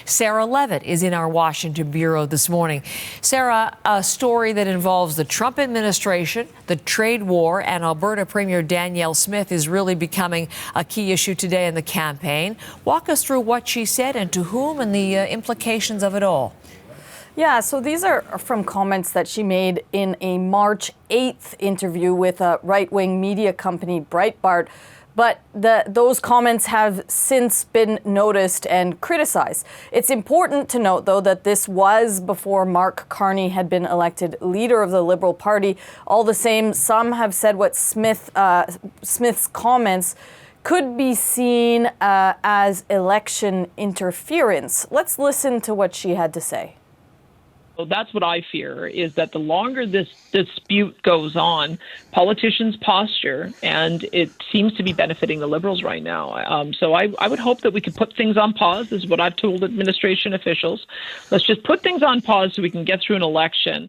Sarah Levitt is in our Washington bureau this morning. Sarah, a story that involves the Trump administration, the trade war, and Alberta Premier Danielle Smith is really becoming a key issue today in the campaign. Walk us through what she said and to whom and the implications of it all. Yeah, so these are from comments that she made in a March 8th interview with a right-wing media company, Breitbart. But those comments have since been noticed and criticized. It's important to note, though, that this was before Mark Carney had been elected leader of the Liberal Party. All the same, some have said what Smith's comments could be seen as election interference. Let's listen to what she had to say. So that's what I fear, is that the longer this dispute goes on, politicians posture, and it seems to be benefiting the Liberals right now. So I would hope that we could put things on pause. This is what I've told administration officials. Let's just put things on pause so we can get through an election.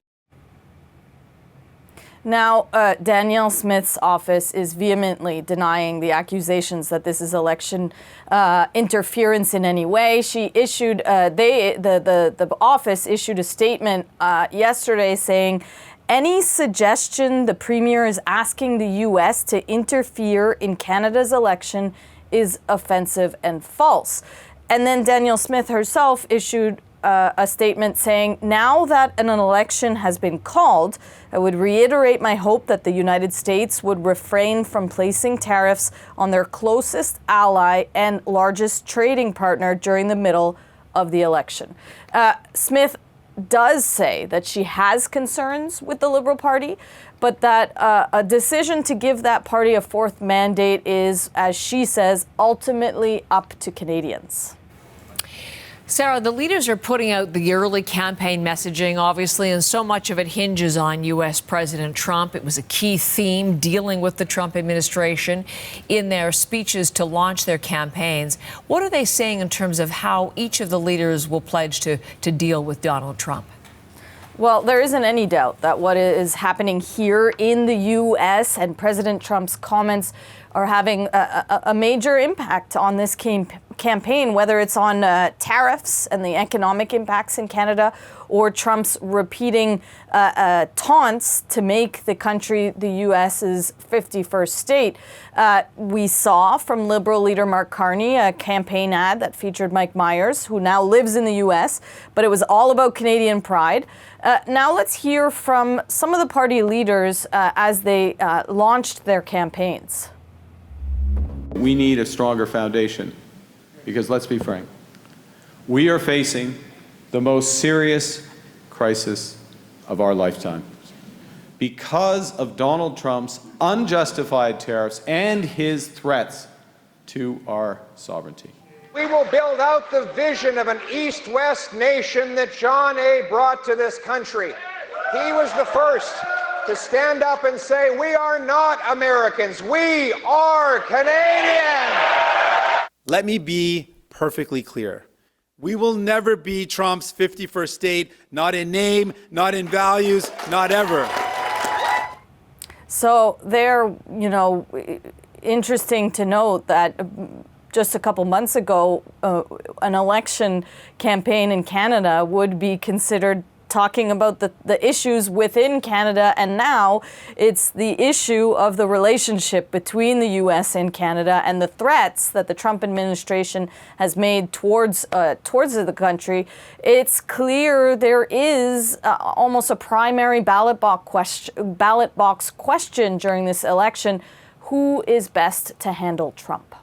Now, Danielle Smith's office is vehemently denying the accusations that this is election interference in any way. She issued, the office issued a statement yesterday saying, any suggestion the Premier is asking the U.S. to interfere in Canada's election is offensive and false. And then Danielle Smith herself issued a statement saying, now that an election has been called, I would reiterate my hope that the United States would refrain from placing tariffs on their closest ally and largest trading partner during the middle of the election. Smith does say that she has concerns with the Liberal Party, but that a decision to give that party a fourth mandate is, as she says, ultimately up to Canadians. Sarah, the leaders are putting out the early campaign messaging, obviously, and so much of it hinges on U.S. President Trump. It was a key theme dealing with the Trump administration in their speeches to launch their campaigns. What are they saying in terms of how each of the leaders will pledge to deal with Donald Trump? Well, there isn't any doubt that what is happening here in the U.S. and President Trump's comments are having a major impact on this campaign, whether it's on tariffs and the economic impacts in Canada, or Trump's repeating taunts to make the country the U.S.'s 51st state. We saw from Liberal leader Mark Carney a campaign ad that featured Mike Myers, who now lives in the U.S., but it was all about Canadian pride. Now let's hear from some of the party leaders as they launched their campaigns. We need a stronger foundation because, let's be frank, we are facing the most serious crisis of our lifetime because of Donald Trump's unjustified tariffs and his threats to our sovereignty. We will build out the vision of an East-West nation that John A. brought to this country. He was the first to stand up and say, we are not Americans, we are Canadian. Let me be perfectly clear. We will never be Trump's 51st state, not in name, not in values, not ever. So they're, interesting to note that just a couple months ago, an election campaign in Canada would be considered talking about the issues within Canada, and now it's the issue of the relationship between the U.S. and Canada and the threats that the Trump administration has made towards the country. It's clear there is almost a primary ballot box question during this election: who is best to handle Trump?